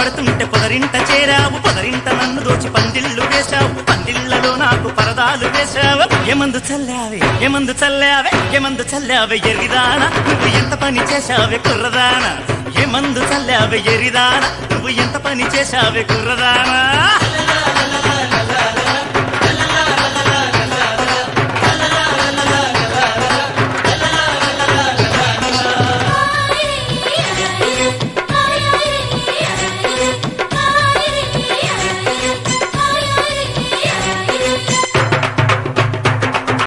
పడుతుంటే పొదరింట చేరావు, పొదరింట నన్ను దోచి పందిళ్ళు వేశావు, పందిళ్లలో నాకు పరదాలు వేశావు. ఏమందు చల్లావే ఏమందు చల్లావే ఏమందు చల్లావే ఎరిదానా, నువ్వు ఎంత పని చేశావే కుర్రదానా. ఏమందు చల్లావే ఎరిదానా, నువ్వు ఎంత పని చేశావే కుర్రదానా.